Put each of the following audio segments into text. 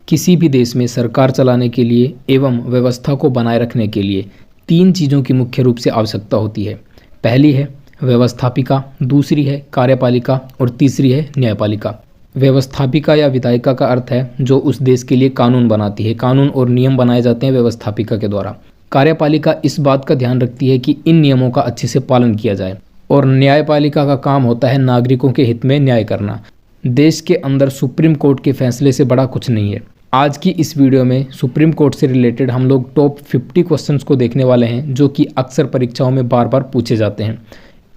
किसी भी देश में सरकार चलाने के लिए एवं व्यवस्था को बनाए रखने के लिए 3 चीज़ों की मुख्य रूप से आवश्यकता होती है। पहली है व्यवस्थापिका, दूसरी है कार्यपालिका और तीसरी है न्यायपालिका। व्यवस्थापिका या विधायिका का अर्थ है जो उस देश के लिए कानून बनाती है। कानून और नियम बनाए जाते हैं व्यवस्थापिका के द्वारा। कार्यपालिका इस बात का ध्यान रखती है कि इन नियमों का अच्छे से पालन किया जाए। और न्यायपालिका का काम होता है नागरिकों के हित में न्याय करना। देश के अंदर सुप्रीम कोर्ट के फैसले से बड़ा कुछ नहीं है। आज की इस वीडियो में सुप्रीम कोर्ट से रिलेटेड हम लोग टॉप 50 क्वेश्चंस को देखने वाले हैं जो कि अक्सर परीक्षाओं में बार बार पूछे जाते हैं।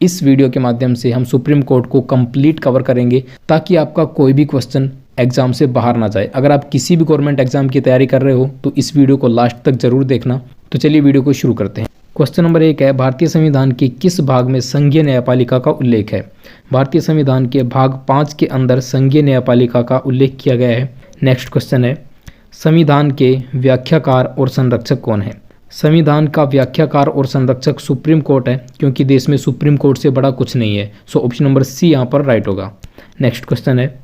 इस वीडियो के माध्यम से हम सुप्रीम कोर्ट को कंप्लीट कवर करेंगे ताकि आपका कोई भी क्वेश्चन एग्जाम से बाहर ना जाए। अगर आप किसी भी गवर्नमेंट एग्जाम की तैयारी कर रहे हो तो इस वीडियो को लास्ट तक जरूर देखना। तो चलिए वीडियो को शुरू करते हैं। क्वेश्चन नंबर 1 है, भारतीय संविधान के किस भाग में संघीय न्यायपालिका का उल्लेख है? भारतीय संविधान के भाग 5 के अंदर संघीय न्यायपालिका का उल्लेख किया गया है। नेक्स्ट क्वेश्चन है, संविधान के व्याख्याकार और संरक्षक कौन है? संविधान का व्याख्याकार और संरक्षक सुप्रीम कोर्ट है, क्योंकि देश में सुप्रीम कोर्ट से बड़ा कुछ नहीं है। सो ऑप्शन नंबर सी यहाँ पर राइट होगा। नेक्स्ट क्वेश्चन है,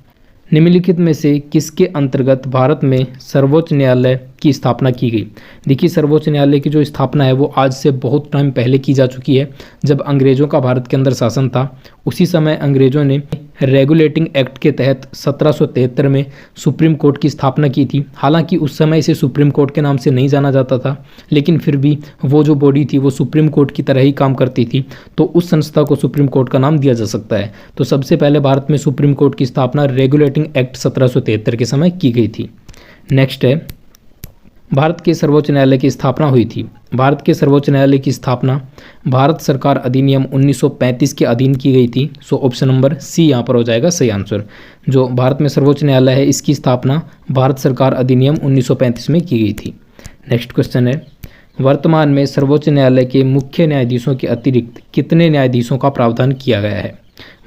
निम्नलिखित में से किसके अंतर्गत भारत में सर्वोच्च न्यायालय की स्थापना की गई? देखिए, सर्वोच्च न्यायालय की जो स्थापना है वो आज से बहुत टाइम पहले की जा चुकी है। जब अंग्रेज़ों का भारत के अंदर शासन था उसी समय अंग्रेज़ों ने रेगुलेटिंग एक्ट के तहत 1773 में सुप्रीम कोर्ट की स्थापना की थी। हालांकि उस समय इसे सुप्रीम कोर्ट के नाम से नहीं जाना जाता था, लेकिन फिर भी वो जो बॉडी थी वो सुप्रीम कोर्ट की तरह ही काम करती थी, तो उस संस्था को सुप्रीम कोर्ट का नाम दिया जा सकता है। तो सबसे पहले भारत में सुप्रीम कोर्ट की स्थापना रेगुलेटिंग एक्ट 1773 के समय की गई थी। नेक्स्ट है, भारत के सर्वोच्च न्यायालय की स्थापना हुई थी। भारत के सर्वोच्च न्यायालय की स्थापना भारत सरकार अधिनियम 1935 के अधीन की गई थी। सो ऑप्शन नंबर सी यहाँ पर हो जाएगा सही आंसर। जो भारत में सर्वोच्च न्यायालय है इसकी स्थापना भारत सरकार अधिनियम 1935 में की गई थी। नेक्स्ट क्वेश्चन है, वर्तमान में सर्वोच्च न्यायालय के मुख्य न्यायाधीशों के अतिरिक्त कितने न्यायाधीशों का प्रावधान किया गया है?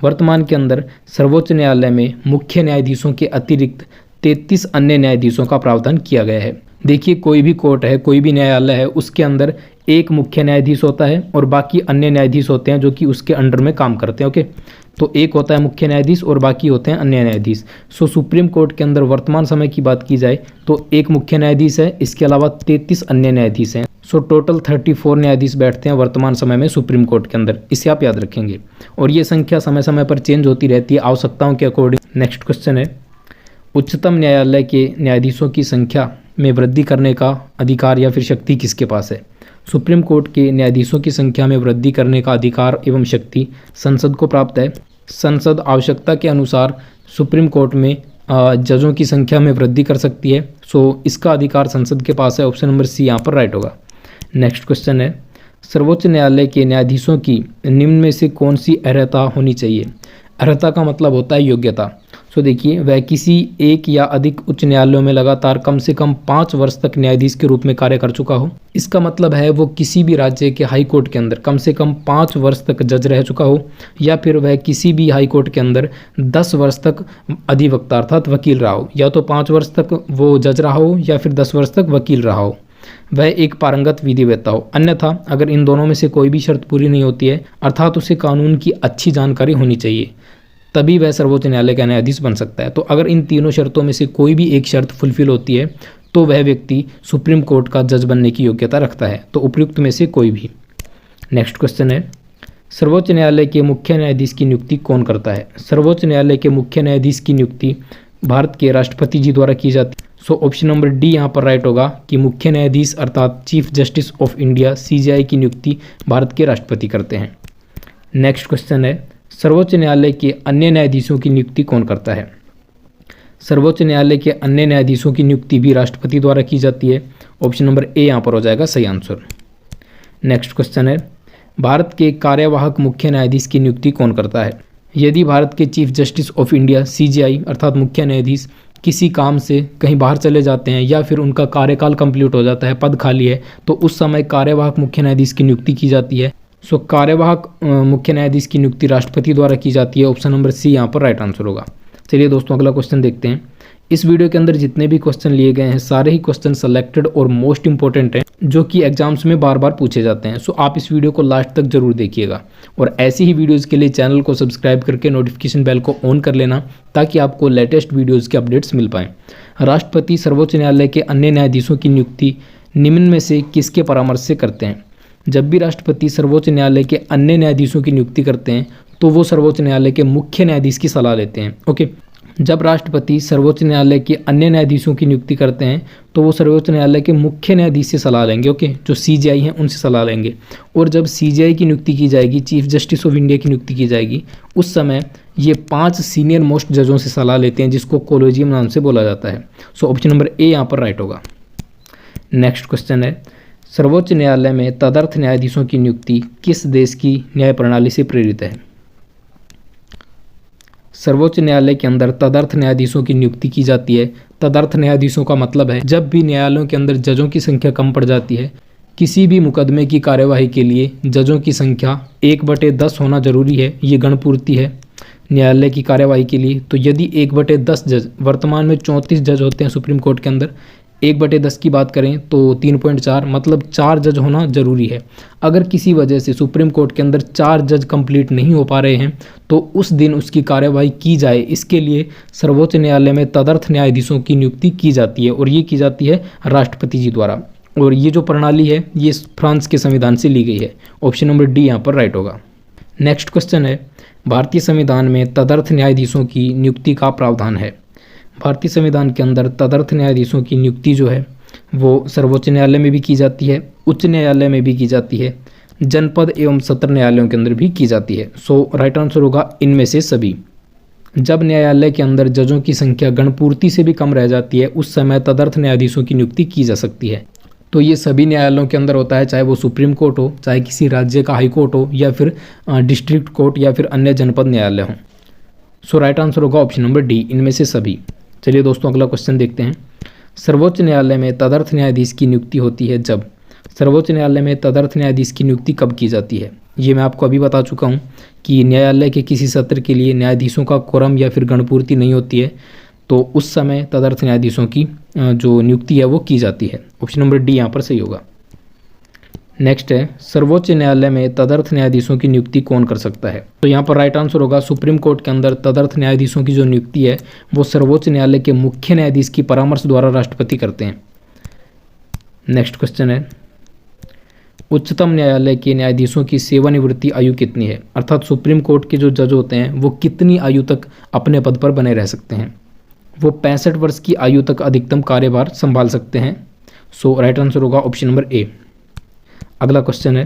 वर्तमान के अंदर सर्वोच्च न्यायालय में मुख्य न्यायाधीशों के अतिरिक्त 33 अन्य न्यायाधीशों का प्रावधान किया गया है। देखिए, कोई भी कोर्ट है, कोई भी न्यायालय है, उसके अंदर एक मुख्य न्यायाधीश होता है और बाकी अन्य न्यायाधीश होते हैं जो कि उसके अंडर में काम करते हैं। ओके, तो एक होता है मुख्य न्यायाधीश और बाकी होते हैं अन्य न्यायाधीश। सो सुप्रीम कोर्ट के अंदर वर्तमान समय की बात की जाए तो एक मुख्य न्यायाधीश है, इसके अलावा 33 अन्य न्यायाधीश हैं। सो टोटल 34 न्यायाधीश बैठते हैं वर्तमान समय में सुप्रीम कोर्ट के अंदर। इसे आप याद रखेंगे और ये संख्या समय समय पर चेंज होती रहती है आवश्यकताओं के अकॉर्डिंग। नेक्स्ट क्वेश्चन है, उच्चतम न्यायालय के न्यायाधीशों की संख्या में वृद्धि करने का अधिकार या फिर शक्ति किसके पास है? सुप्रीम कोर्ट के न्यायाधीशों की संख्या में वृद्धि करने का अधिकार एवं शक्ति संसद को प्राप्त है। संसद आवश्यकता के अनुसार सुप्रीम कोर्ट में जजों की संख्या में वृद्धि कर सकती है। सो इसका अधिकार संसद के पास है। ऑप्शन नंबर सी यहाँ पर राइट होगा। नेक्स्ट क्वेश्चन है, सर्वोच्च न्यायालय के न्यायाधीशों की निम्न में से कौन सी अर्हता होनी चाहिए? अर्हता का मतलब होता है योग्यता। सो देखिए, वह किसी एक या अधिक उच्च न्यायालयों में लगातार कम से कम 5 वर्ष तक न्यायाधीश के रूप में कार्य कर चुका हो। इसका मतलब है वो किसी भी राज्य के हाई कोर्ट के अंदर कम से कम 5 वर्ष तक जज रह चुका हो, या फिर वह किसी भी हाई कोर्ट के अंदर 10 वर्ष तक अधिवक्ता अर्थात वकील रहा हो। या तो 5 वर्ष तक वो जज रहा हो या फिर 10 वर्ष तक वकील रहा हो। वह एक पारंगत विधिवेत्ता हो। अन्यथा अगर इन दोनों में से कोई भी शर्त पूरी नहीं होती है, अर्थात उसे कानून की अच्छी जानकारी होनी चाहिए, तभी वह सर्वोच्च न्यायालय का न्यायाधीश बन सकता है। तो अगर इन तीनों शर्तों में से कोई भी एक शर्त फुलफिल होती है तो वह व्यक्ति सुप्रीम कोर्ट का जज बनने की योग्यता रखता है। तो उपयुक्त में से कोई भी। नेक्स्ट क्वेश्चन है, सर्वोच्च न्यायालय के मुख्य न्यायाधीश की नियुक्ति कौन करता है? सर्वोच्च न्यायालय के मुख्य न्यायाधीश की नियुक्ति भारत के राष्ट्रपति जी द्वारा की जाती है। सो ऑप्शन नंबर डी यहाँ पर राइट होगा कि मुख्य न्यायाधीश अर्थात chief justice of India CJI की नियुक्ति भारत के राष्ट्रपति करते हैं। नेक्स्ट क्वेश्चन है, सर्वोच्च न्यायालय के अन्य न्यायाधीशों की नियुक्ति कौन करता है? सर्वोच्च न्यायालय के अन्य न्यायाधीशों की नियुक्ति भी राष्ट्रपति द्वारा की जाती है। ऑप्शन नंबर ए यहाँ पर हो जाएगा सही आंसर। नेक्स्ट क्वेश्चन है, भारत के कार्यवाहक मुख्य न्यायाधीश की नियुक्ति कौन करता है? यदि भारत के chief justice of India CJI अर्थात मुख्य न्यायाधीश किसी काम से कहीं बाहर चले जाते हैं या फिर उनका कार्यकाल कंप्लीट हो जाता है, पद खाली है, तो उस समय कार्यवाहक मुख्य न्यायाधीश की नियुक्ति की जाती है। सो कार्यवाहक मुख्य न्यायाधीश की नियुक्ति राष्ट्रपति द्वारा की जाती है। ऑप्शन नंबर सी यहाँ पर राइट आंसर होगा। चलिए दोस्तों, अगला क्वेश्चन देखते हैं। इस वीडियो के अंदर जितने भी क्वेश्चन लिए गए हैं सारे ही क्वेश्चन सेलेक्टेड और मोस्ट इंपॉर्टेंट हैं जो कि एग्जाम्स में बार बार पूछे जाते हैं। सो आप इस वीडियो को लास्ट तक जरूर देखिएगा और ऐसी ही वीडियोस के लिए चैनल को सब्सक्राइब करके नोटिफिकेशन बेल को ऑन कर लेना ताकि आपको लेटेस्ट वीडियोज़ के अपडेट्स मिल पाएँ। राष्ट्रपति सर्वोच्च न्यायालय के अन्य न्यायाधीशों की नियुक्ति निम्न में से किसके परामर्श से करते हैं? जब भी राष्ट्रपति सर्वोच्च न्यायालय के अन्य न्यायाधीशों की नियुक्ति करते हैं तो वो सर्वोच्च न्यायालय के मुख्य न्यायाधीश की सलाह लेते हैं। ओके, जब राष्ट्रपति सर्वोच्च न्यायालय के अन्य न्यायाधीशों की नियुक्ति करते हैं तो वो सर्वोच्च न्यायालय के मुख्य न्यायाधीश से सलाह लेंगे। ओके, जो सीजेआई हैं उनसे सलाह लेंगे। और जब सीजेआई की नियुक्ति की जाएगी, चीफ जस्टिस ऑफ इंडिया की नियुक्ति की जाएगी, उस समय ये 5 सीनियर मोस्ट जजों से सलाह लेते हैं जिसको कोलेजियम नाम से बोला जाता है। सो ऑप्शन नंबर ए यहाँ पर राइट होगा। नेक्स्ट क्वेश्चन है, सर्वोच्च न्यायालय में तदर्थ न्यायाधीशों की नियुक्ति किस देश की न्याय प्रणाली से प्रेरित है? सर्वोच्च न्यायालय के अंदर तदर्थ न्यायाधीशों की नियुक्ति की जाती है। तदर्थ न्यायाधीशों का मतलब है जब भी न्यायालयों के अंदर जजों की संख्या कम पड़ जाती है, किसी भी मुकदमे की कार्यवाही के लिए जजों की संख्या 1/10 होना जरूरी है। ये गणपूर्ति है न्यायालय की कार्यवाही के लिए। तो यदि 1/10 जज, वर्तमान में 34 जज होते हैं सुप्रीम कोर्ट के अंदर, 1/10 की बात करें तो 3.4 मतलब 4 जज होना जरूरी है। अगर किसी वजह से सुप्रीम कोर्ट के अंदर 4 जज कंप्लीट नहीं हो पा रहे हैं तो उस दिन उसकी कार्यवाही की जाए, इसके लिए सर्वोच्च न्यायालय में तदर्थ न्यायाधीशों की नियुक्ति की जाती है और ये की जाती है राष्ट्रपति जी द्वारा। और ये जो प्रणाली है ये फ्रांस के संविधान से ली गई है। ऑप्शन नंबर डी यहाँ पर राइट होगा। नेक्स्ट क्वेश्चन है, भारतीय संविधान में तदर्थ न्यायाधीशों की नियुक्ति का प्रावधान है। भारतीय संविधान के अंदर तदर्थ न्यायाधीशों की नियुक्ति जो है वो सर्वोच्च न्यायालय में भी की जाती है, उच्च न्यायालय में भी की जाती है, जनपद एवं सत्र न्यायालयों के अंदर भी की जाती है। सो राइट आंसर होगा इनमें से सभी। जब न्यायालय के अंदर जजों की संख्या गणपूर्ति से भी कम रह जाती है उस समय तदर्थ न्यायाधीशों की नियुक्ति की जा सकती है। तो ये सभी न्यायालयों के अंदर होता है, चाहे वो सुप्रीम कोर्ट हो, चाहे किसी राज्य का हाई कोर्ट हो, या फिर डिस्ट्रिक्ट कोर्ट, या फिर अन्य जनपद न्यायालय हो। सो राइट आंसर होगा ऑप्शन नंबर डी, इनमें से सभी। चलिए दोस्तों अगला क्वेश्चन देखते हैं। सर्वोच्च न्यायालय में तदर्थ न्यायाधीश की नियुक्ति होती है जब? सर्वोच्च न्यायालय में तदर्थ न्यायाधीश की नियुक्ति कब की जाती है? ये मैं आपको अभी बता चुका हूँ कि न्यायालय के किसी सत्र के लिए न्यायाधीशों का कोरम या फिर गणपूर्ति नहीं होती है तो उस समय तदर्थ न्यायाधीशों की जो नियुक्ति है वो की जाती है। ऑप्शन नंबर डी यहाँ पर सही होगा। नेक्स्ट है, सर्वोच्च न्यायालय में तदर्थ न्यायाधीशों की नियुक्ति कौन कर सकता है? तो यहाँ पर राइट आंसर होगा सुप्रीम कोर्ट के अंदर तदर्थ न्यायाधीशों की जो नियुक्ति है वो सर्वोच्च न्यायालय के मुख्य न्यायाधीश की परामर्श द्वारा राष्ट्रपति करते हैं। नेक्स्ट क्वेश्चन है, उच्चतम न्यायालय के न्यायाधीशों की सेवानिवृत्ति आयु कितनी है? अर्थात सुप्रीम कोर्ट के जो जज होते हैं वो कितनी आयु तक अपने पद पर बने रह सकते हैं? वो 65 वर्ष की आयु तक अधिकतम कार्यभार संभाल सकते हैं। सो राइट आंसर होगा ऑप्शन नंबर ए। अगला क्वेश्चन है,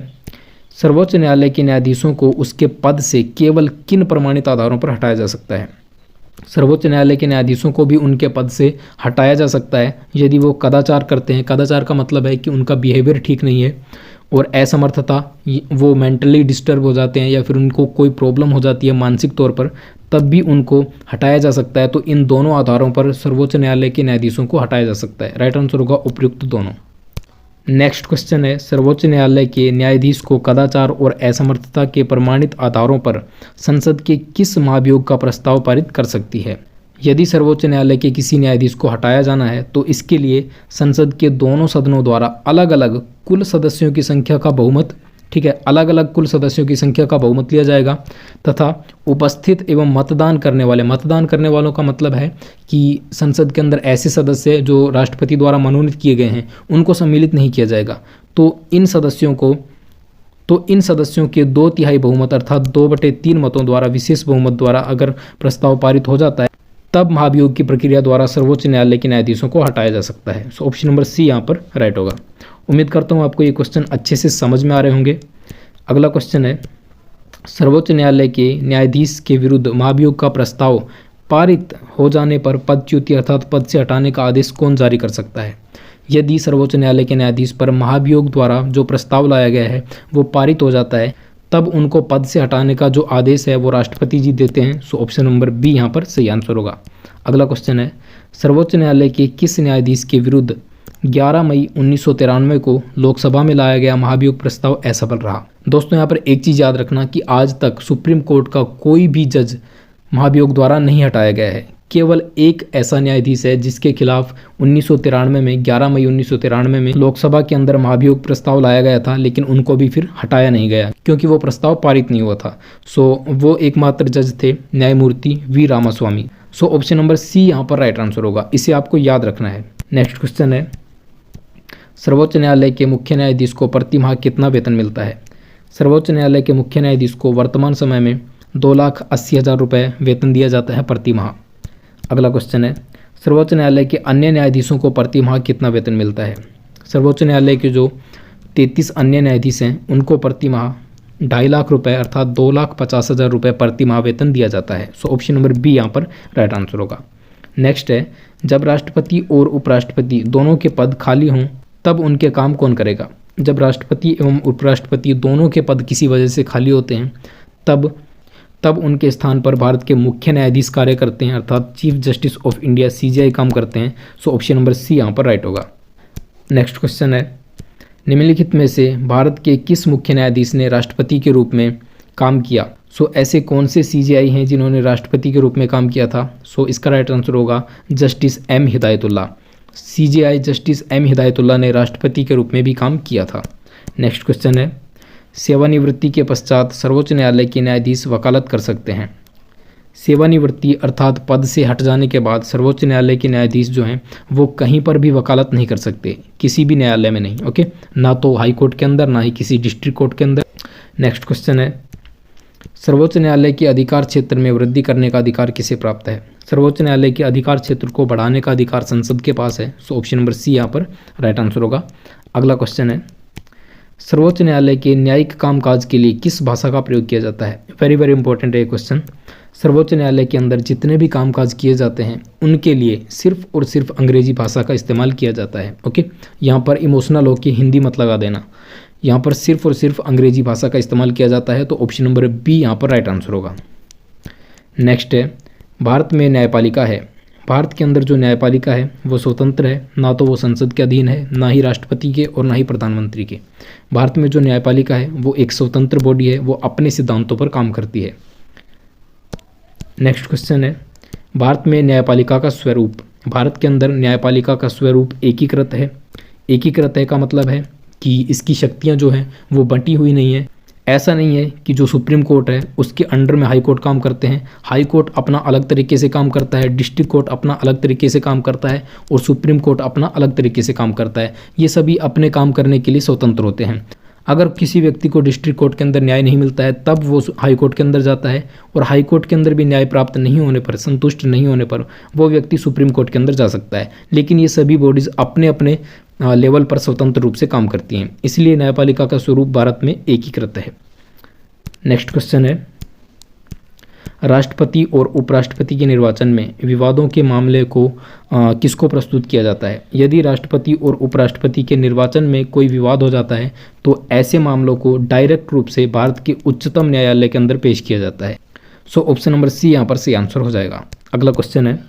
सर्वोच्च न्यायालय के न्यायाधीशों को उसके पद से केवल किन प्रमाणित आधारों पर हटाया जा सकता है? सर्वोच्च न्यायालय के न्यायाधीशों को भी उनके पद से हटाया जा सकता है यदि वो कदाचार करते हैं। कदाचार का मतलब है कि उनका बिहेवियर ठीक नहीं है और असमर्थता, वो मेंटली डिस्टर्ब हो जाते हैं या फिर उनको कोई प्रॉब्लम हो जाती है मानसिक तौर पर, तब भी उनको हटाया जा सकता है। तो इन दोनों आधारों पर सर्वोच्च न्यायालय के न्यायाधीशों को हटाया जा सकता है। राइट आंसर होगा उपयुक्त दोनों। नेक्स्ट क्वेश्चन है, सर्वोच्च न्यायालय के न्यायाधीश को कदाचार और असमर्थता के प्रमाणित आधारों पर संसद के किस महाभियोग का प्रस्ताव पारित कर सकती है? यदि सर्वोच्च न्यायालय के किसी न्यायाधीश को हटाया जाना है तो इसके लिए संसद के दोनों सदनों द्वारा अलग अलग कुल सदस्यों की संख्या का बहुमत, ठीक है, अलग अलग कुल सदस्यों की संख्या का बहुमत लिया जाएगा तथा उपस्थित एवं मतदान करने वालों का मतलब है कि संसद के अंदर ऐसे सदस्य जो राष्ट्रपति द्वारा मनोनीत किए गए हैं उनको सम्मिलित नहीं किया जाएगा। तो इन सदस्यों के 2/3 बहुमत अर्थात 2/3 मतों द्वारा, विशेष बहुमत द्वारा अगर प्रस्ताव पारित हो जाता है तब महाभियोग की प्रक्रिया द्वारा सर्वोच्च न्यायालय के न्यायाधीशों को हटाया जा सकता है। सो ऑप्शन नंबर सी यहाँ पर राइट होगा। उम्मीद करता हूँ आपको ये क्वेश्चन अच्छे से समझ में आ रहे होंगे। अगला क्वेश्चन है, सर्वोच्च न्यायालय के न्यायाधीश के विरुद्ध महाभियोग का प्रस्ताव पारित हो जाने पर पदच्युति अर्थात पद से हटाने का आदेश कौन जारी कर सकता है? यदि सर्वोच्च न्यायालय के न्यायाधीश पर महाभियोग द्वारा जो प्रस्ताव लाया गया है वो पारित हो जाता है तब उनको पद से हटाने का जो आदेश है वो राष्ट्रपति जी देते हैं। सो ऑप्शन नंबर बी यहाँ पर सही आंसर होगा। अगला क्वेश्चन है, सर्वोच्च न्यायालय के किस न्यायाधीश के विरुद्ध 11 मई 1993 को लोकसभा में लाया गया महाभियोग प्रस्ताव असफल रहा? दोस्तों यहाँ पर एक चीज़ याद रखना कि आज तक सुप्रीम कोर्ट का कोई भी जज महाभियोग द्वारा नहीं हटाया गया है। केवल एक ऐसा न्यायाधीश है जिसके खिलाफ 1993 में 11 मई 1993 में लोकसभा के अंदर महाभियोग प्रस्ताव लाया गया था, लेकिन उनको भी फिर हटाया नहीं गया क्योंकि वो प्रस्ताव पारित नहीं हुआ था। सो वो एकमात्र जज थे न्यायमूर्ति V Ramaswami. So option number C यहाँ पर राइट आंसर होगा, इसे आपको याद रखना है। नेक्स्ट क्वेश्चन है, सर्वोच्च न्यायालय के मुख्य न्यायाधीश को प्रति माह कितना वेतन मिलता है? सर्वोच्च न्यायालय के मुख्य न्यायाधीश को वर्तमान समय में 2,80,000 रुपये वेतन दिया जाता है प्रति माह। अगला क्वेश्चन है, सर्वोच्च न्यायालय के अन्य न्यायाधीशों को प्रति माह कितना वेतन मिलता है? सर्वोच्च न्यायालय के जो 33 अन्य न्यायाधीश हैं उनको प्रति माह 2.5 लाख रुपये अर्थात 2,50,000 रुपये प्रति माह वेतन दिया जाता है। सो ऑप्शन नंबर बी यहाँ पर राइट आंसर होगा। नेक्स्ट है, जब राष्ट्रपति और उपराष्ट्रपति दोनों के पद खाली हों तब उनके काम कौन करेगा? जब राष्ट्रपति एवं उपराष्ट्रपति दोनों के पद किसी वजह से खाली होते हैं तब उनके स्थान पर भारत के मुख्य न्यायाधीश कार्य करते हैं अर्थात chief justice of India CJI काम करते हैं। सो ऑप्शन नंबर सी यहाँ पर राइट होगा। नेक्स्ट क्वेश्चन है, निम्नलिखित में से भारत के किस मुख्य न्यायाधीश ने राष्ट्रपति के रूप में काम किया? सो ऐसे कौन से CJI हैं जिन्होंने राष्ट्रपति के रूप में काम किया था? सो इसका राइट आंसर होगा justice M Hidayatullah. CJI justice M Hidayatullah ने राष्ट्रपति के रूप में भी काम किया था। नेक्स्ट क्वेश्चन है, सेवानिवृत्ति के पश्चात सर्वोच्च न्यायालय के न्यायाधीश वकालत कर सकते हैं? सेवानिवृत्ति अर्थात पद से हट जाने के बाद सर्वोच्च न्यायालय के न्यायाधीश जो हैं वो कहीं पर भी वकालत नहीं कर सकते, किसी भी न्यायालय में नहीं। ओके, ना तो हाई कोर्ट के अंदर ना ही किसी डिस्ट्रिक्ट कोर्ट के अंदर। नेक्स्ट क्वेश्चन है, सर्वोच्च न्यायालय के अधिकार क्षेत्र में वृद्धि करने का अधिकार किसे प्राप्त है? सर्वोच्च न्यायालय के अधिकार क्षेत्र को बढ़ाने का अधिकार संसद के पास है। सो ऑप्शन नंबर सी यहाँ पर राइट आंसर होगा। अगला क्वेश्चन है, सर्वोच्च न्यायालय के न्यायिक कामकाज के लिए किस भाषा का प्रयोग किया जाता है? वेरी वेरी इंपॉर्टेंट है ये क्वेश्चन। सर्वोच्च न्यायालय के अंदर जितने भी कामकाज किए जाते हैं उनके लिए सिर्फ और सिर्फ अंग्रेजी भाषा का इस्तेमाल किया जाता है। ओके, यहाँ पर इमोशनल होकर हिंदी मत लगा देना, यहाँ पर सिर्फ और सिर्फ अंग्रेजी भाषा का इस्तेमाल किया जाता है। तो ऑप्शन नंबर बी यहाँ पर राइट आंसर होगा। नेक्स्ट है, भारत में न्यायपालिका है। भारत के अंदर जो न्यायपालिका है वो स्वतंत्र है, ना तो वो संसद के अधीन है, ना ही राष्ट्रपति के और ना ही प्रधानमंत्री के। भारत में जो न्यायपालिका है वो एक स्वतंत्र बॉडी है, वो अपने सिद्धांतों पर काम करती है। नेक्स्ट क्वेश्चन है, भारत में न्यायपालिका का स्वरूप। भारत के अंदर न्यायपालिका का स्वरूप एकीकृत है। एकीकृत है का मतलब है कि इसकी शक्तियाँ जो हैं वो बंटी हुई नहीं है। ऐसा नहीं है कि जो सुप्रीम कोर्ट है उसके अंडर में हाई कोर्ट काम करते हैं, हाई कोर्ट अपना अलग तरीके से काम करता है, डिस्ट्रिक्ट कोर्ट अपना अलग तरीके से काम करता है और सुप्रीम कोर्ट अपना अलग तरीके से काम करता है। ये सभी अपने काम करने के लिए स्वतंत्र होते हैं। अगर किसी व्यक्ति को डिस्ट्रिक्ट कोर्ट के अंदर न्याय नहीं मिलता है तब वो हाई कोर्ट के अंदर जाता है, और हाई कोर्ट के अंदर भी न्याय प्राप्त नहीं होने पर, संतुष्ट नहीं होने पर वो व्यक्ति सुप्रीम कोर्ट के अंदर जा सकता है। लेकिन ये सभी बॉडीज़ अपने अपने लेवल पर स्वतंत्र रूप से काम करती हैं, इसलिए न्यायपालिका का स्वरूप भारत में एकीकृत है। नेक्स्ट क्वेश्चन है, राष्ट्रपति और उपराष्ट्रपति के निर्वाचन में विवादों के मामले को किसको प्रस्तुत किया जाता है? यदि राष्ट्रपति और उपराष्ट्रपति के निर्वाचन में कोई विवाद हो जाता है तो ऐसे मामलों को डायरेक्ट रूप से भारत के उच्चतम न्यायालय के अंदर पेश किया जाता है। सो ऑप्शन नंबर सी यहाँ पर सही आंसर हो जाएगा। अगला क्वेश्चन है,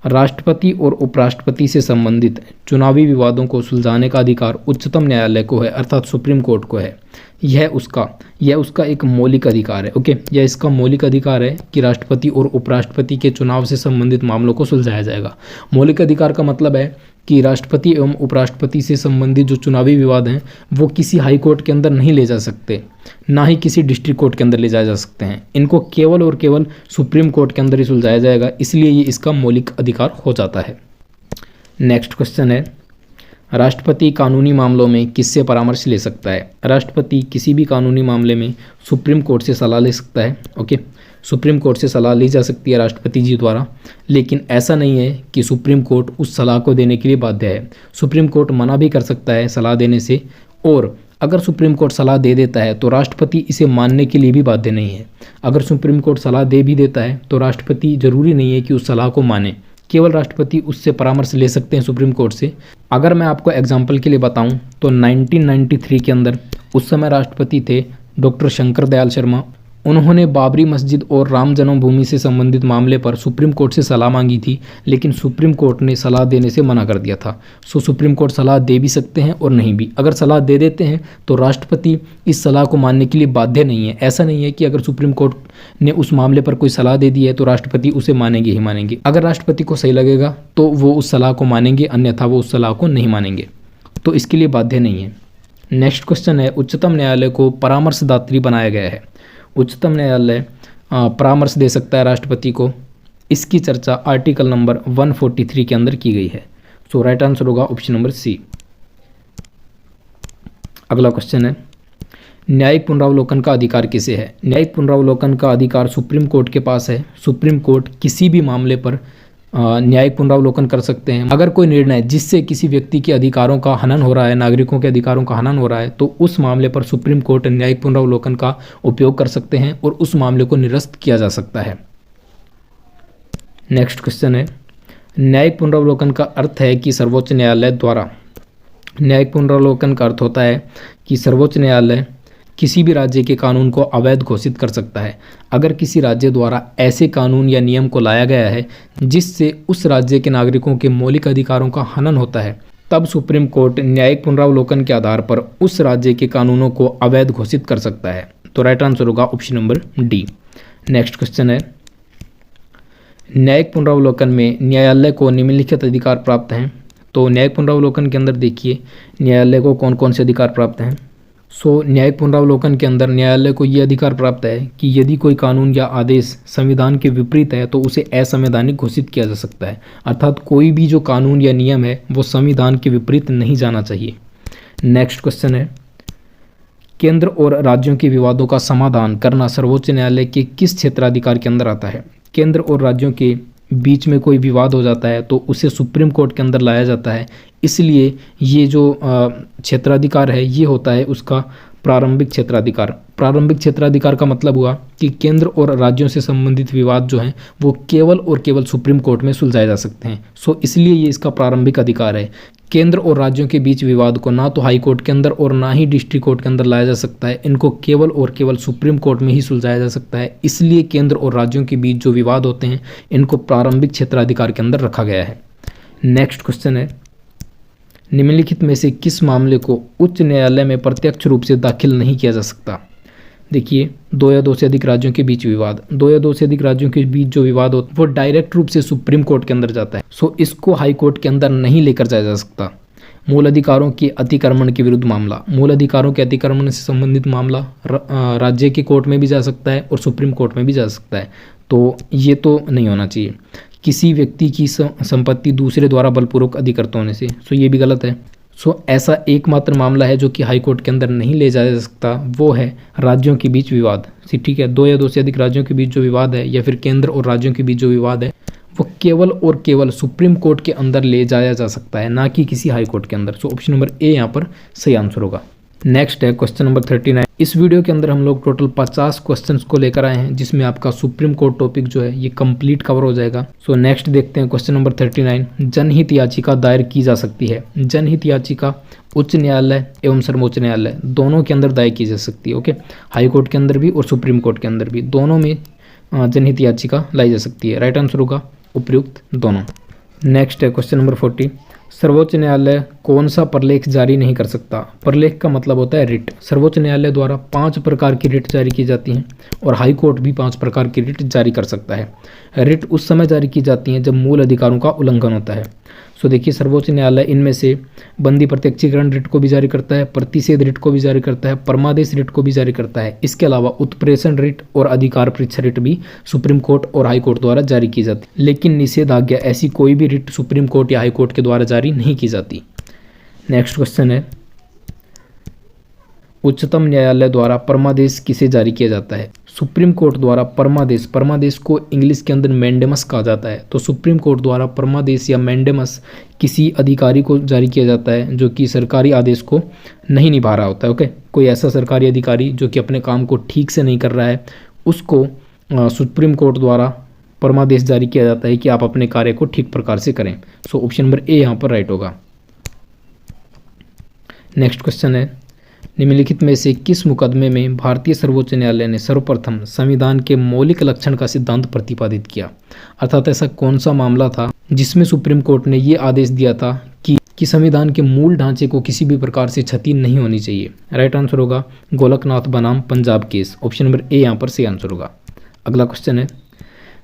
राष्ट्रपति और उपराष्ट्रपति से संबंधित चुनावी विवादों को सुलझाने का अधिकार उच्चतम न्यायालय को है अर्थात सुप्रीम कोर्ट को है। यह उसका एक मौलिक अधिकार है। ओके, यह इसका मौलिक अधिकार है कि राष्ट्रपति और उपराष्ट्रपति के चुनाव से संबंधित मामलों को सुलझाया जाएगा। मौलिक अधिकार का मतलब है कि राष्ट्रपति एवं उपराष्ट्रपति से संबंधित जो चुनावी विवाद हैं वो किसी हाई कोर्ट के अंदर नहीं ले जा सकते, ना ही किसी डिस्ट्रिक्ट कोर्ट के अंदर ले जाए जा सकते हैं। इनको केवल और केवल सुप्रीम कोर्ट के अंदर ही सुलझाया जाएगा, इसलिए ये इसका मौलिक अधिकार हो जाता है। नेक्स्ट क्वेश्चन है, राष्ट्रपति कानूनी मामलों में किससे परामर्श ले सकता है? राष्ट्रपति किसी भी कानूनी मामले में सुप्रीम कोर्ट से सलाह ले सकता है। ओके, सुप्रीम कोर्ट से सलाह ली जा सकती है राष्ट्रपति जी द्वारा, लेकिन ऐसा नहीं है कि सुप्रीम कोर्ट उस सलाह को देने के लिए बाध्य है। सुप्रीम कोर्ट मना भी कर सकता है सलाह देने से, और अगर सुप्रीम कोर्ट सलाह दे देता है तो राष्ट्रपति इसे मानने के लिए भी बाध्य नहीं है। अगर सुप्रीम कोर्ट सलाह दे भी देता है तो राष्ट्रपति जरूरी नहीं है कि उस सलाह को माने, केवल राष्ट्रपति उससे परामर्श ले सकते हैं सुप्रीम कोर्ट से। अगर मैं आपको एग्जाम्पल के लिए बताऊं तो 1993 के अंदर उस समय राष्ट्रपति थे डॉक्टर शंकर दयाल शर्मा, उन्होंने बाबरी मस्जिद और राम जन्मभूमि से संबंधित मामले पर सुप्रीम कोर्ट से सलाह मांगी थी, लेकिन सुप्रीम कोर्ट ने सलाह देने से मना कर दिया था। सो सुप्रीम कोर्ट सलाह दे भी सकते हैं और नहीं भी। अगर सलाह दे देते हैं तो राष्ट्रपति इस सलाह को मानने के लिए बाध्य नहीं है। ऐसा नहीं है कि अगर सुप्रीम कोर्ट ने उस मामले पर कोई सलाह दे दी है तो राष्ट्रपति उसे मानेंगे ही मानेंगे। अगर राष्ट्रपति को सही लगेगा तो वो उस सलाह को मानेंगे, अन्यथा वो उस सलाह को नहीं मानेंगे। तो इसके लिए बाध्य नहीं है। नेक्स्ट क्वेश्चन है, उच्चतम न्यायालय को परामर्शदात्री बनाया गया है। उच्चतम न्यायालय परामर्श दे सकता है राष्ट्रपति को। इसकी चर्चा आर्टिकल नंबर 143 के अंदर की गई है। सो राइट आंसर होगा ऑप्शन नंबर सी। अगला क्वेश्चन है, न्यायिक पुनरावलोकन का अधिकार किसे है? न्यायिक पुनरावलोकन का अधिकार सुप्रीम कोर्ट के पास है। सुप्रीम कोर्ट किसी भी मामले पर न्यायिक पुनरावलोकन कर सकते हैं। अगर कोई निर्णय जिससे किसी व्यक्ति के अधिकारों का हनन हो रहा है, नागरिकों के अधिकारों का हनन हो रहा है, तो उस मामले पर सुप्रीम कोर्ट न्यायिक पुनरावलोकन का उपयोग कर सकते हैं और उस मामले को निरस्त किया जा सकता है। नेक्स्ट क्वेश्चन है, न्यायिक पुनरावलोकन का अर्थ है कि सर्वोच्च न्यायालय द्वारा, न्यायिक पुनरावलोकन का अर्थ होता है कि सर्वोच्च न्यायालय किसी भी राज्य के कानून को अवैध घोषित कर सकता है। अगर किसी राज्य द्वारा ऐसे कानून या नियम को लाया गया है जिससे उस राज्य के नागरिकों के मौलिक अधिकारों का हनन होता है, तब सुप्रीम कोर्ट न्यायिक पुनरावलोकन के आधार पर उस राज्य के कानूनों को अवैध घोषित कर सकता है। तो राइट आंसर होगा option number D. Next question है, न्यायिक पुनरावलोकन में न्यायालय को निम्नलिखित अधिकार प्राप्त हैं। तो न्यायिक पुनरावलोकन के अंदर देखिए न्यायालय को कौन कौन से अधिकार प्राप्त हैं। सो न्यायिक पुनरावलोकन के अंदर न्यायालय को ये अधिकार प्राप्त है कि यदि कोई कानून या आदेश संविधान के विपरीत है तो उसे असंवैधानिक घोषित किया जा सकता है। अर्थात कोई भी जो कानून या नियम है वो संविधान के विपरीत नहीं जाना चाहिए। नेक्स्ट क्वेश्चन है, केंद्र और राज्यों के विवादों का समाधान करना सर्वोच्च न्यायालय के किस क्षेत्राधिकार के अंदर आता है? केंद्र और राज्यों के बीच में कोई विवाद हो जाता है तो उसे सुप्रीम कोर्ट के अंदर लाया जाता है। इसलिए ये जो क्षेत्राधिकार है ये होता है उसका प्रारंभिक क्षेत्राधिकार। प्रारंभिक क्षेत्राधिकार का मतलब हुआ कि केंद्र और राज्यों से संबंधित विवाद जो हैं वो केवल और केवल सुप्रीम कोर्ट में सुलझाए जा सकते हैं। सो इसलिए ये इसका प्रारंभिक अधिकार है। केंद्र और राज्यों के बीच विवाद को ना तो हाई कोर्ट के अंदर और ना ही डिस्ट्रिक्ट कोर्ट के अंदर लाया जा सकता है। इनको केवल और केवल सुप्रीम कोर्ट में ही सुलझाया जा सकता है। इसलिए केंद्र और राज्यों के बीच जो विवाद होते हैं इनको प्रारंभिक क्षेत्राधिकार के अंदर रखा गया है। नेक्स्ट क्वेश्चन है, निम्नलिखित में से किस मामले को उच्च न्यायालय में प्रत्यक्ष रूप से दाखिल नहीं किया जा सकता? देखिए, दो या दो से अधिक राज्यों के बीच विवाद, दो या दो से अधिक राज्यों के बीच जो विवाद होता है वो डायरेक्ट रूप से सुप्रीम कोर्ट के अंदर जाता है। सो इसको हाई कोर्ट के अंदर नहीं लेकर जाया जा सकता। मूल अधिकारों के अतिक्रमण के विरुद्ध मामला, मूल अधिकारों के अतिक्रमण से संबंधित मामला राज्य के कोर्ट में भी जा सकता है और सुप्रीम कोर्ट में भी जा सकता है। तो ये तो नहीं होना चाहिए। किसी व्यक्ति की संपत्ति दूसरे द्वारा बलपूर्वक अधिकृत होने से, सो ये भी गलत है। सो ऐसा एकमात्र मामला है जो कि हाई कोर्ट के अंदर नहीं ले जाया जा सकता, वो है राज्यों के बीच विवाद। ठीक है, दो या दो से अधिक राज्यों के बीच जो विवाद है या फिर केंद्र और राज्यों के बीच जो विवाद है वो केवल और केवल सुप्रीम कोर्ट के अंदर ले जाया जा सकता है, ना कि किसी हाई कोर्ट के अंदर। सो ऑप्शन नंबर ए यहाँ पर सही आंसर होगा। नेक्स्ट है क्वेश्चन नंबर 39। इस वीडियो के अंदर हम लोग टोटल 50 क्वेश्चंस को लेकर आए हैं जिसमें आपका सुप्रीम कोर्ट टॉपिक जो है ये कंप्लीट कवर हो जाएगा। सो नेक्स्ट देखते हैं क्वेश्चन नंबर 39। जनहित याचिका दायर की जा सकती है। जनहित याचिका उच्च न्यायालय एवं सर्वोच्च न्यायालय दोनों के अंदर दायर की जा सकती है। ओके, हाई कोर्ट के अंदर भी और सुप्रीम कोर्ट के अंदर भी, दोनों में जनहित याचिका लाई जा सकती है। राइट आंसर होगा उपयुक्त दोनों। नेक्स्ट है क्वेश्चन नंबर 40। सर्वोच्च न्यायालय कौन सा प्रलेख जारी नहीं कर सकता? प्रलेख का मतलब होता है रिट। सर्वोच्च न्यायालय द्वारा 5 प्रकार की रिट जारी की जाती हैं और हाई कोर्ट भी 5 प्रकार की रिट जारी कर सकता है। रिट उस समय जारी की जाती हैं जब मूल अधिकारों का उल्लंघन होता है। सो देखिए, सर्वोच्च न्यायालय इनमें से बंदी प्रत्यक्षीकरण रिट को भी जारी करता है, प्रतिषेध रिट को भी जारी करता है, परमादेश रिट को भी जारी करता है। इसके अलावा उत्प्रेषण रिट और अधिकार परीक्षा रिट भी सुप्रीम कोर्ट और हाई कोर्ट द्वारा जारी की जाती है। लेकिन निषेधाज्ञा ऐसी कोई भी रिट सुप्रीम कोर्ट या हाई कोर्ट के द्वारा जारी नहीं की जाती। नेक्स्ट क्वेश्चन है, उच्चतम न्यायालय द्वारा परमादेश किसे जारी किया जाता है? सुप्रीम कोर्ट द्वारा परमादेश, परमादेश को इंग्लिश के अंदर मैंडेमस कहा जाता है। तो सुप्रीम कोर्ट द्वारा परमादेश या मैंडेमस किसी अधिकारी को जारी किया जाता है जो कि सरकारी आदेश को नहीं निभा रहा होता है। ओके, कोई ऐसा सरकारी अधिकारी जो कि अपने काम को ठीक से नहीं कर रहा है उसको सुप्रीम कोर्ट द्वारा परमादेश जारी किया जाता है कि आप अपने कार्य को ठीक प्रकार से करें। सो ऑप्शन नंबर ए यहाँ पर राइट होगा। नेक्स्ट क्वेश्चन है, निम्नलिखित में से किस मुकदमे में भारतीय सर्वोच्च न्यायालय ने सर्वप्रथम संविधान के मौलिक लक्षण का सिद्धांत प्रतिपादित किया? अर्थात ऐसा कौन सा मामला था जिसमें सुप्रीम कोर्ट ने ये आदेश दिया था कि संविधान के मूल ढांचे को किसी भी प्रकार से क्षति नहीं होनी चाहिए? राइट आंसर होगा गोलकनाथ बनाम Punjab case. Option number A यहाँ पर सही आंसर होगा। अगला क्वेश्चन है,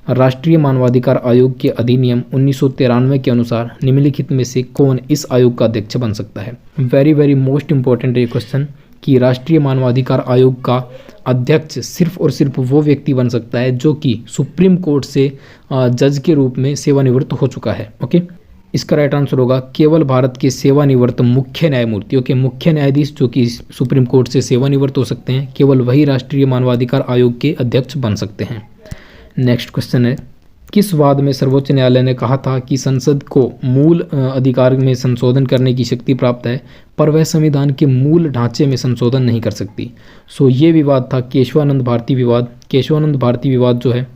राष्ट्रीय मानवाधिकार आयोग के अधिनियम 1993 के अनुसार निम्नलिखित में से कौन इस आयोग का अध्यक्ष बन सकता है? वेरी वेरी मोस्ट इंपॉर्टेंट है ये क्वेश्चन कि राष्ट्रीय मानवाधिकार आयोग का अध्यक्ष सिर्फ और सिर्फ वो व्यक्ति बन सकता है जो कि सुप्रीम कोर्ट से जज के रूप में सेवानिवृत्त हो चुका है। ओके, इसका राइट आंसर होगा केवल भारत के सेवानिवृत्त मुख्य न्यायमूर्ति। ओके, मुख्य न्यायाधीश जो कि सुप्रीम कोर्ट से सेवानिवृत्त हो सकते हैं, केवल वही राष्ट्रीय मानवाधिकार आयोग के अध्यक्ष बन सकते हैं। नेक्स्ट क्वेश्चन है, किस वाद में सर्वोच्च न्यायालय ने कहा था कि संसद को मूल अधिकार में संशोधन करने की शक्ति प्राप्त है पर वह संविधान के मूल ढांचे में संशोधन नहीं कर सकती? सो ये विवाद था केशवानंद भारती विवाद। केशवानंद भारती विवाद जो है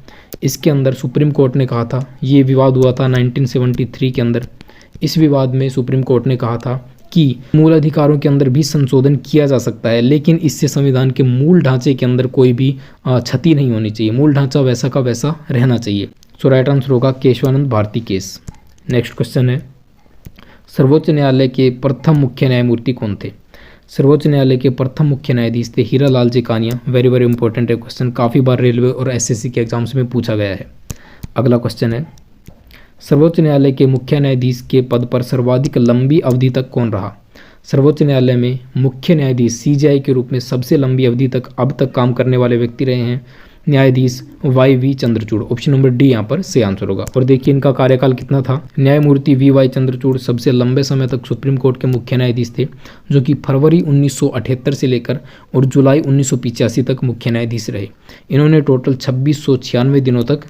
इसके अंदर सुप्रीम कोर्ट ने कहा था, ये विवाद हुआ था 1973 के अंदर। इस विवाद में सुप्रीम कोर्ट ने कहा था कि मूल अधिकारों के अंदर भी संशोधन किया जा सकता है लेकिन इससे संविधान के मूल ढांचे के अंदर कोई भी क्षति नहीं होनी चाहिए, मूल ढांचा वैसा का वैसा रहना चाहिए। सो राइट आंसर होगा Kesavananda Bharati case. Next question है, सर्वोच्च न्यायालय के प्रथम मुख्य न्यायमूर्ति कौन थे? सर्वोच्च न्यायालय के प्रथम मुख्य न्यायाधीश थे हीरालाल जी कानिया। वेरी वेरी इंपॉर्टेंट है क्वेश्चन, काफ़ी बार रेलवे और एसएससी के एग्जाम्स में पूछा गया है। अगला क्वेश्चन है, सर्वोच्च न्यायालय के मुख्य न्यायाधीश के पद पर सर्वाधिक लंबी अवधि तक कौन रहा? सर्वोच्च न्यायालय में मुख्य न्यायाधीश सीजेआई के रूप में सबसे लंबी अवधि तक अब तक काम करने वाले व्यक्ति रहे हैं न्यायाधीश Y Chandrachud. Option number D यहाँ पर सही आंसर होगा। और देखिए इनका कार्यकाल कितना था। न्यायमूर्ति वाई चंद्रचूड़ सबसे लंबे समय तक सुप्रीम कोर्ट के मुख्य न्यायाधीश थे जो कि फरवरी 1978 से लेकर और जुलाई 1985 तक मुख्य न्यायाधीश रहे। इन्होंने टोटल 2696 दिनों तक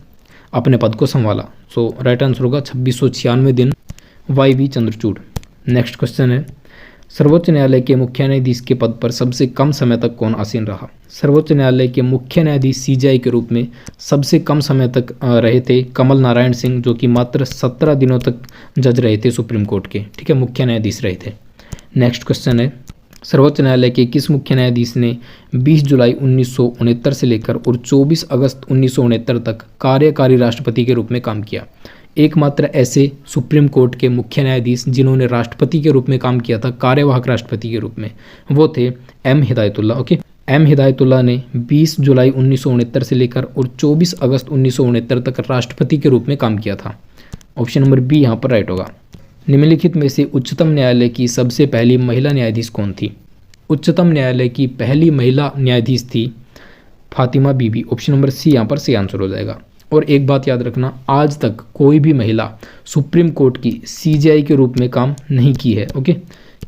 अपने पद को संभाला। सो राइट आंसर होगा 2696 दिन वाई चंद्रचूड़। नेक्स्ट क्वेश्चन है, सर्वोच्च न्यायालय के मुख्य न्यायाधीश के पद पर सबसे कम समय तक कौन आसीन रहा? सर्वोच्च न्यायालय के मुख्य न्यायाधीश सीजेआई के रूप में सबसे कम समय तक रहे थे कमल नारायण सिंह जो कि मात्र 17 दिनों तक जज रहे थे सुप्रीम कोर्ट के। ठीक है, मुख्य न्यायाधीश रहे थे। नेक्स्ट क्वेश्चन है, सर्वोच्च न्यायालय के किस मुख्य न्यायाधीश ने 20 जुलाई 1969 से लेकर और 24 अगस्त 1969 तक कार्यकारी राष्ट्रपति के रूप में काम किया? एकमात्र ऐसे सुप्रीम कोर्ट के मुख्य न्यायाधीश जिन्होंने राष्ट्रपति के रूप में काम किया था, कार्यवाहक राष्ट्रपति के रूप में, वो थे M Hidayatullah. Okay, M Hidayatullah ने 20 जुलाई 1969 से लेकर और 24 अगस्त 1969 तक राष्ट्रपति के रूप में काम किया था। ऑप्शन नंबर बी यहाँ पर राइट होगा। निम्नलिखित में से उच्चतम न्यायालय की सबसे पहली महिला न्यायाधीश कौन थी? उच्चतम न्यायालय की पहली महिला न्यायाधीश थी फातिमा बीबी। ऑप्शन नंबर सी यहाँ पर सही आंसर हो जाएगा। और एक बात याद रखना, आज तक कोई भी महिला सुप्रीम कोर्ट की सीजेआई के रूप में काम नहीं की है। ओके,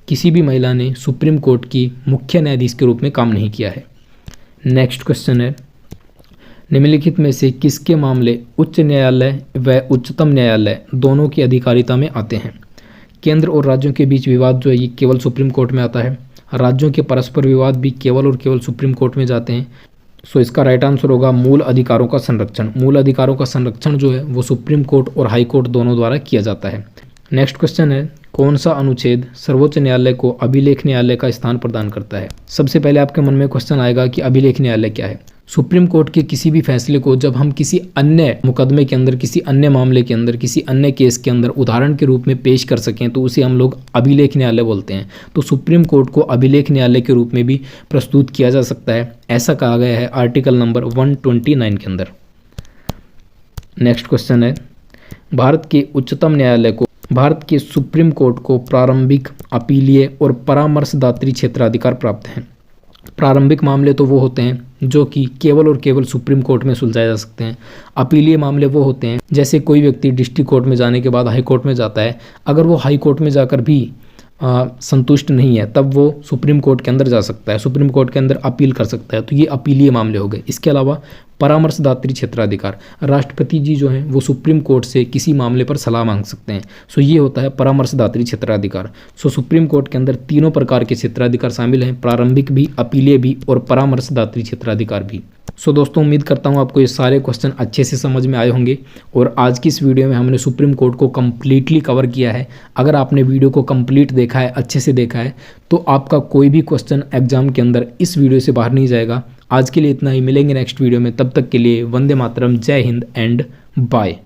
किसी भी महिला ने सुप्रीम कोर्ट की मुख्य न्यायाधीश के रूप में काम नहीं किया है। नेक्स्ट क्वेश्चन है, निम्नलिखित में से किसके मामले उच्च न्यायालय व उच्चतम न्यायालय दोनों की अधिकारिता में आते हैं? केंद्र और राज्यों के बीच विवाद जो है ये केवल सुप्रीम कोर्ट में आता है। राज्यों के परस्पर विवाद भी केवल और केवल सुप्रीम कोर्ट में जाते हैं। सो इसका राइट आंसर होगा मूल अधिकारों का संरक्षण। मूल अधिकारों का संरक्षण जो है वो सुप्रीम कोर्ट और हाई कोर्ट दोनों द्वारा किया जाता है। नेक्स्ट क्वेश्चन है, कौन सा अनुच्छेद सर्वोच्च न्यायालय को अभिलेख न्यायालय का स्थान प्रदान करता है? सबसे पहले आपके मन में क्वेश्चन आएगा कि अभिलेख न्यायालय क्या है। सुप्रीम कोर्ट के किसी भी फैसले को जब हम किसी अन्य मुकदमे के अंदर, किसी अन्य मामले के अंदर, किसी अन्य केस के अंदर उदाहरण के रूप में पेश कर सकें तो उसे हम लोग अभिलेख न्यायालय बोलते हैं। तो सुप्रीम कोर्ट को अभिलेख न्यायालय के रूप में भी प्रस्तुत किया जा सकता है, ऐसा कहा गया है आर्टिकल नंबर 129 के अंदर। नेक्स्ट क्वेश्चन है, भारत के उच्चतम न्यायालय को, भारत के सुप्रीम कोर्ट को प्रारंभिक, अपीलीय और परामर्शदात्री क्षेत्राधिकार प्राप्त हैं। प्रारंभिक मामले तो वो होते हैं जो कि केवल और केवल सुप्रीम कोर्ट में सुलझाए जा सकते हैं। अपीलीय मामले वो होते हैं जैसे कोई व्यक्ति डिस्ट्रिक्ट कोर्ट में जाने के बाद हाई कोर्ट में जाता है, अगर वो हाई कोर्ट में जाकर भी संतुष्ट नहीं है तब वो सुप्रीम कोर्ट के अंदर जा सकता है, सुप्रीम कोर्ट के अंदर अपील कर सकता है। तो ये अपीलीय मामले हो गए। इसके अलावा परामर्शदात्री क्षेत्राधिकार, राष्ट्रपति जी जो हैं वो सुप्रीम कोर्ट से किसी मामले पर सलाह मांग सकते हैं। सो ये होता है परामर्शदात्री क्षेत्राधिकार। सो सुप्रीम कोर्ट के अंदर तीनों प्रकार के क्षेत्राधिकार शामिल हैं, प्रारंभिक भी, अपीलीय भी और परामर्शदात्री क्षेत्राधिकार भी। सो दोस्तों उम्मीद करता हूँ आपको ये सारे क्वेश्चन अच्छे से समझ में आए होंगे और आज की इस वीडियो में हमने सुप्रीम कोर्ट को कम्प्लीटली कवर किया है। अगर आपने वीडियो को कंप्लीट देखा है, अच्छे से देखा है, तो आपका कोई भी क्वेश्चन एग्जाम के अंदर इस वीडियो से बाहर नहीं जाएगा। आज के लिए इतना ही, मिलेंगे नेक्स्ट वीडियो में, तब तक के लिए वंदे मातरम, जय हिंद एंड बाय।